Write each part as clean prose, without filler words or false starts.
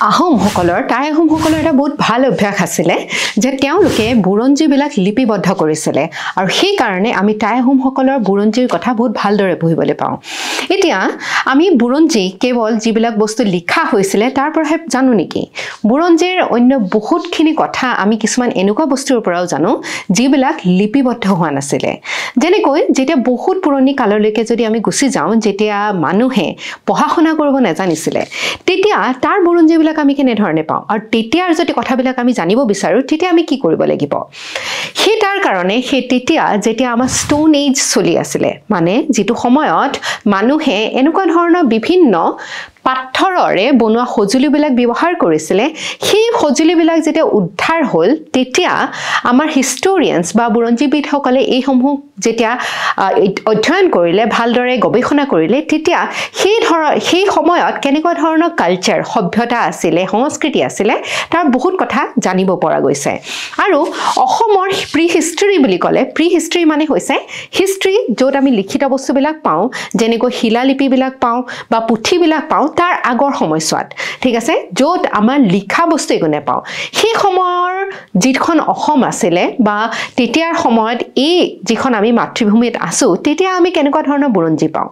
আহোমসকলৰ টাই আহোমসকলৰ এটা বহুত ভাল অভ্যাস আছিলে যে তেওঁলোকে বুৰঞ্জীবিলাক লিপিবদ্ধ কৰিছিলে আৰু সেই কাৰণে আমি টাই আহোমসকলৰ বুৰঞ্জীৰ কথা বহুত ভালদৰে পঢ়িবলৈ পাওঁ এতিয়া আমি বুৰঞ্জী কেৱল যিবিলাক বস্তু লিখা হৈছিলে তাৰ পৰাহে জানো নেকি বুৰঞ্জীৰ অন্য বহুতখিনি কথা আমি কিছুমান এনেকুৱা বস্তুৰ পৰাও জানো যিবিলাক লিপিবদ্ধ হোৱা নাছিলে যেনেকৈ যেতিয়া বহুত পুৰণি কাললৈকে যদি আমি গুছি যাওঁ যেতিয়া মানুহে পঢ়া-শুনা কৰিব নাজানিছিলে তেতিয়া তাৰ বুৰঞ্জীবিলাক আমি কেনে ধৰণে পাওঁ আৰু তেতিয়াৰ যদি কথাবিলাক আমি জানিব বিচাৰো তেতিয়া আমি কি কৰিব লাগিব সেই তাৰ কাৰণে সেই তেতিয়া যেতিয়া আমাৰ ষ্টোন এজ চলি আছিলে মানে যেটো সময়ত মানুহে এনেকুৱা ধৰণৰ বিভিন্ন পাথৰৰে বনোৱা সজুলিবিলাক ব্যৱহাৰ কৰিছিলে সেই সজুলিবিলাক যেতিয়া উদ্ধাৰ হ'ল তেতিয়া আমাৰ হিষ্টৰিয়ানছ বা বুৰঞ্জীবিদসকলে এই সমূহ যেতিয়া অধ্যয়ন কৰিলে ভালদৰে গৱেষণা কৰিলে তেতিয়া সেই সময়ত কেনেকুৱা ধৰণৰ কালচাৰ সভ্যতা আছিলে সংস্কৃতি আছিলে তাৰ বহুত কথা জানিব পৰা গৈছে আৰু অসমৰ প্ৰি হিষ্টৰী বুলি ক'লে প্ৰি হিষ্টৰী মানে হৈছে হিষ্টৰী য'ত আমি লিখিত বস্তুবিলাক পাওঁ যেনেকৈ শিলালিপিবিলাক পাওঁ বা পুথিবিলাক পাওঁ তাৰ আগৰ সময়ছোৱাত ঠিক আছে য'ত আমাৰ লিখা বস্তু একো নাপাওঁ সেই সময়ৰ যিখন অসম আছিলে বা তেতিয়াৰ সময়ত এই যিখন আমি মাতৃভূমিত আছো তেতিয়া আমি কেনেকুৱা ধৰণৰ বুৰঞ্জী পাওঁ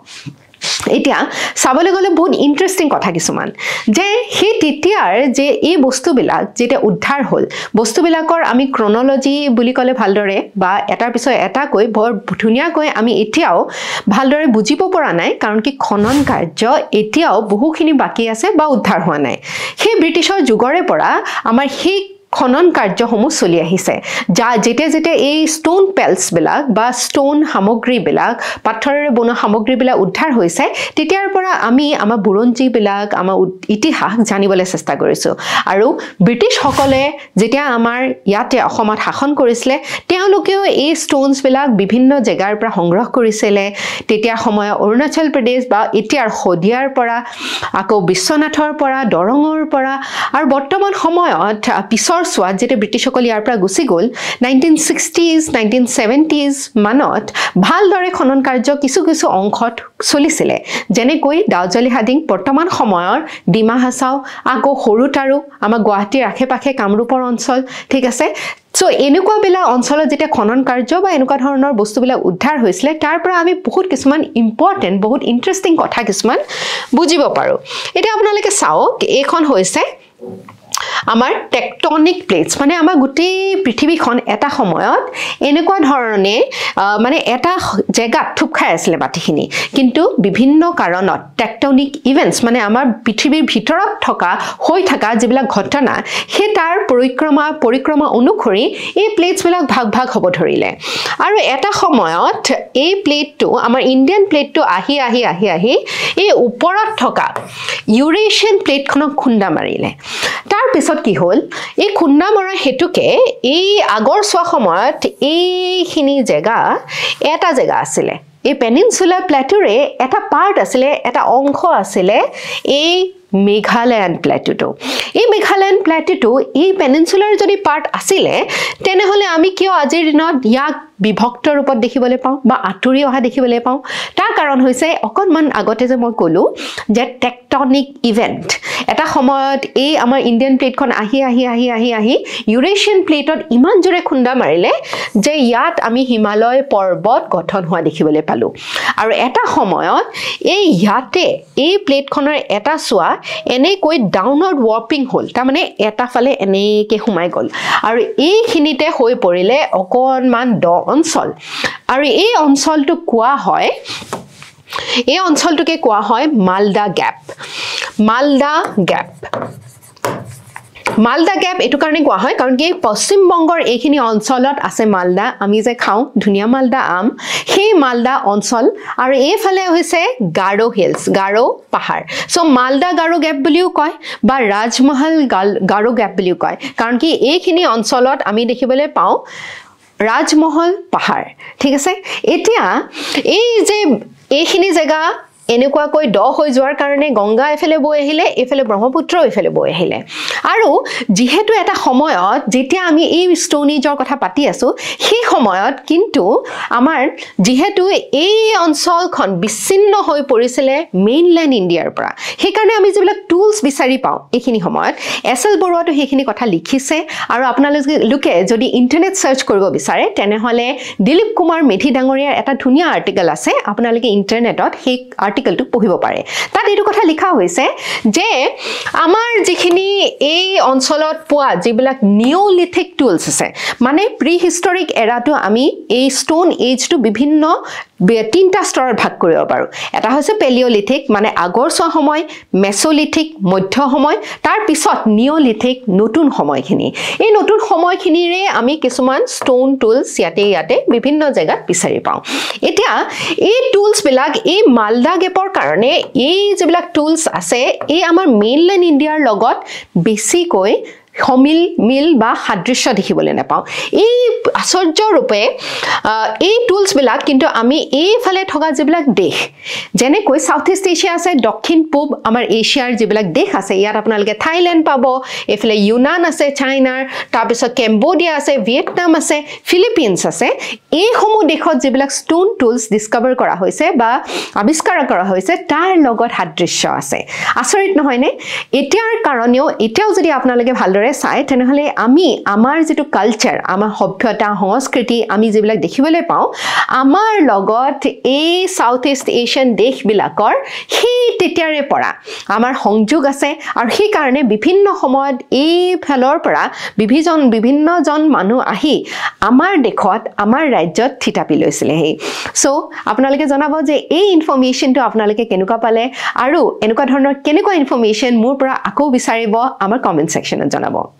এতিয়া চাবলৈ গ'লে বহুত ইন্টাৰেষ্টিং কথা কিছুমান যে সেই তেতিয়াৰ যে এই বস্তুবিলাক যেতিয়া উদ্ধাৰ হ'ল বস্তুবিলাকৰ আমি ক্ৰনলজি বুলি ক'লে ভালদৰে বা এটাৰ পিছত এটাকৈ বৰ ধুনীয়াকৈ আমি এতিয়াও ভালদৰে বুজিব পৰা নাই কাৰণ কি খনন কাৰ্য এতিয়াও বহুখিনি বাকি আছে বা উদ্ধাৰ হোৱা নাই সেই ব্ৰিটিছৰ যুগৰে পৰা আমাৰ সেই খনন কাৰ্যসমূহ চলি আহিছে যেতিয়া এই ষ্টোন পেলছ বিলাক বা ষ্টোন সামগ্ৰীবিলাক পাথৰেৰে বনোৱা সামগ্ৰীবিলাক উদ্ধাৰ হৈছে তেতিয়াৰ পৰা আমি আমাৰ বুৰঞ্জীবিলাক আমাৰ ইতিহাস জানিবলৈ চেষ্টা কৰিছো আৰু ব্ৰিটিছসকলে যেতিয়া আমাৰ ইয়াতে অসমত শাসন কৰিছিলে তেওঁলোকেও এই ষ্টোনছ বিলাক বিভিন্ন জেগাৰ পৰা সংগ্ৰহ কৰিছিলে তেতিয়া সময়ত অৰুণাচল প্ৰদেশ বা এতিয়াৰ শদিয়াৰ পৰা আকৌ বিশ্বনাথৰ পৰা দৰঙৰ পৰা আৰু বৰ্তমান সময়ত পিছৰ সোৱাত যেতে ব্ৰিটিছসকল ইয়াৰ পৰা গুছি গ'ল 1960s 1970s মানত ভালদৰে খনন কাৰ্য কিছু অংশত চলিছিলে যেনেকৈ দাউজলি হাডিং বৰ্তমান সময়ৰ ডিমা হাছাও আকৌ হৰুতাৰু আমাৰ গুৱাহাটীৰ আশে-পাশে কামৰূপৰ অঞ্চল ঠিক আছে সো এনেকুৱা বেলা অঞ্চলত যেতিয়া খনন কাৰ্য বা এনেকুৱা ধৰণৰ বস্তুবিলাক উদ্ধাৰ হৈছিলে তাৰ পৰা আমি বহুত কিছুমান ইম্পৰ্টেন্ট বহুত ইন্টাৰেষ্টিং কথা কিছুমান বুজিব পাৰো এতিয়া আপোনালোকে চাওক এইখন হৈছে আমাৰ টেকটনিক প্লেটস মানে আমাৰ গোটেই পৃথিৱীখন এটা সময়ত এনেকুৱা ধৰণে মানে এটা জায়গা থুপ খাই আছিল মাটিখিনি কিন্তু বিভিন্ন কাৰণত টেকটনিক ইভেন্টস মানে আমাৰ পৃথিৱীৰ ভিতৰত হৈ থকা যিবিলাক ঘটনা হে তাৰ পৰিক্ৰমা অনুসৰি এই প্লেটস বিলাক ভাগ হ'ব ধৰিলে আৰু এটা সময়ত এই প্লেটটো আমাৰ ইণ্ডিয়ান প্লেটটো আহি এই ওপৰত থকা ইউৰেছিয়ান প্লেটখনক খুন্দা মাৰিলে তাৰ পিছত কি হ'ল এই খুন্দা মৰা হেতুকে এই আগৰ সোৱা সময়ত এইখিনি এটা জেগা আছিলে এই পেনিনসুলাৰ প্লেটুৰে এটা পাৰ্ট আছিলে এটা অংশ আছিলে এই মেঘালয়ান প্লেটুটো এই মেঘালয়ান প্লেটুটো এই পেনিনসুলাৰ যদি পাৰ্ট আছিলে তেনেহলে আমি কিয় আজিৰ দিনত ইয়াক বিভক্ত ৰূপত দেখিবলৈ পাওঁ বা আঁতৰি অহা দেখিবলৈ পাওঁ তাৰ কাৰণ হৈছে অকনমান আগতে যে মই ক'লো যে টেকটনিক ইভেন্ট এটা সময়ত এই আমাৰ ইণ্ডিয়ান প্লেটখন আহি ইউৰেছিয়ান প্লেটত ইমান জোৰে খুন্দা মাৰিলে যে ইয়াত আমি হিমালয় পৰ্বত গঠন হোৱা দেখিবলৈ পালো আৰু এটা সময়ত এই প্লেটখনৰ এটা সোৱা এনেকৈ ডাউনৱাৰ্ড ৱাৰ্পিং হ'ল তাৰ মানে এটা ফালে এনেকৈ সোমাই গ'ল আৰু এইখিনিতে হৈ পৰিলে অকনমান অঞ্চল আৰু এই অঞ্চলটো কোৱা হয় মালদা গ্যাপ মালদা গ্যাপ এটো কাৰণে কোৱা হয় কাৰণ কি পশ্চিম বংগৰ এইখিনি অঞ্চলত আছে মালদা আমি যে খাওঁ ধুনিয়া মালদা আম সেই মালদা অঞ্চল আৰু এইফালে হৈছে গাৰো হিলস গাৰো পাহাৰ সো মালদা গাৰো গ্যাপ বুলিও কয় বা ৰাজমহল গাৰো গ্যাপ বুলিও কয় কাৰণ কি এইখিনি অঞ্চলত আমি দেখিবলৈ পাওঁ ৰাজমহল পাহাৰ ঠিক আছে এতিয়া এই যে এইখিনি জায়গা এনেকুৱাকৈ দ হৈ যোৱাৰ কাৰণে গংগা এফালে বৈ আহিলে এফালে ব্ৰহ্মপুত্ৰ এফালে বৈ আহিলে আৰু যেহেতু এটা সময়ত যেতিয়া আমি এই ষ্টোন এজৰ কথা পাতি আছো সেই সময়ত কিন্তু আমাৰ যেহেতু এই অঞ্চলখন বিচ্ছিন্ন হৈ পৰিছিলে মেইনল্যান্ড ইণ্ডিয়াৰ পৰা সেইকাৰণে আমি যিবিলাক টুলছ বিচাৰি পাওঁ এইখিনি সময়ত এছএল বৰুৱাটো সেইখিনি কথা লিখিছে আৰু আপোনালোকে যদি ইন্টাৰনেট সাৰ্চ কৰিব বিচাৰে তেনেহলে দিলীপ কুমাৰ মেধি ডাঙৰীয়াৰ এটা ধুনীয়া আৰ্টিকেল আছে আপোনালোকে ইন্টাৰনেটত সেই আৰ্টিকেলটো পঢ়িব পাৰে তাত এইটো কথা লিখা হৈছে যে আমাৰ যিখিনি এই অঞ্চলত পোৱা যিবিলাক নিওলিথিক টুলছ আছে মানে প্ৰি হিষ্টৰিক এৰাটো আমি এই ষ্টোন এজটো বিভিন্ন তিনটা স্তৰত ভাগ কৰিব পাৰো এটা হৈছে পেলিওলিথিক মানে আগৰ সময় মেসোলিথিক মধ্য সময় তাৰ পিছত নিওলিথিক নতুন সময়খিনি এই নতুন সময়খিনিৰে আমি কিছুমান ষ্টোন টুলছ ইয়াতে বিভিন্ন জায়গাত বিচাৰি পাওঁ এতিয়া এই টুলছ বিলাক এই মালদা গেপৰ কাৰণে এই যিবিলাক টুলছ আছে এই আমাৰ মেইনল্যান্ড ইণ্ডিয়াৰ লগত বেছিকৈ মিল বা সাদৃশ্য দেখিবলৈ নাপাওঁ এই আশ্চৰ্য ৰূপে এই টুলছ বিলাক কিন্তু আমি এইফালে থকা যিবিলাক দেশ যেনেকৈ সাউথ ইষ্ট এছিয়া আছে দক্ষিণ পূব আমাৰ এছিয়াৰ যিবিলাক দেশ আছে ইয়াত আপোনালোকে থাইল্যান্ড পাব এফালে ইউনান আছে চাইনাৰ তাৰপিছত কেম্বোডিয়া আছে ভিয়েটনাম আছে ফিলিপিনছ আছে এই সমূহ দেশত যিবিলাক ষ্টোন টুলছ ডিস্কভাৰ কৰা হৈছে বা আৱিষ্কাৰ কৰা হৈছে তাৰ লগত সাদৃশ্য আছে আচৰিত নহয়নে এতিয়াৰ কাৰণেও এতিয়াও যদি আপোনালোকে ভালদৰে চাই তেনেহলে আমি আমাৰ যেটো কালচাৰ আমাৰ সভ্যতা সংস্কৃতি আমি যিবিলাক দেখিবলৈ পাওঁ আমাৰ লগত এই সাউথ ইষ্ট এছিয়ান দেশবিলাকৰ সেই তেতিয়াৰে পৰা আমাৰ সংযোগ আছে আৰু সেই কাৰণে বিভিন্ন সময়ত এই ফেলৰ পৰা বিভিন্নজন মানুহ আহি আমাৰ দেশত আমাৰ ৰাজ্যত থিতাপি লৈছিলে সো আপোনালোকে জনাব যে এই ইনফৰমেশনটো আপোনালোকে কেনেকুৱা পালে আৰু এনেকুৱা ধৰণৰ কেনেকুৱা ইনফৰমেশন মোৰ পৰা আকৌ বিচাৰিব আমাৰ কমেন্ট সেকশনত জনাব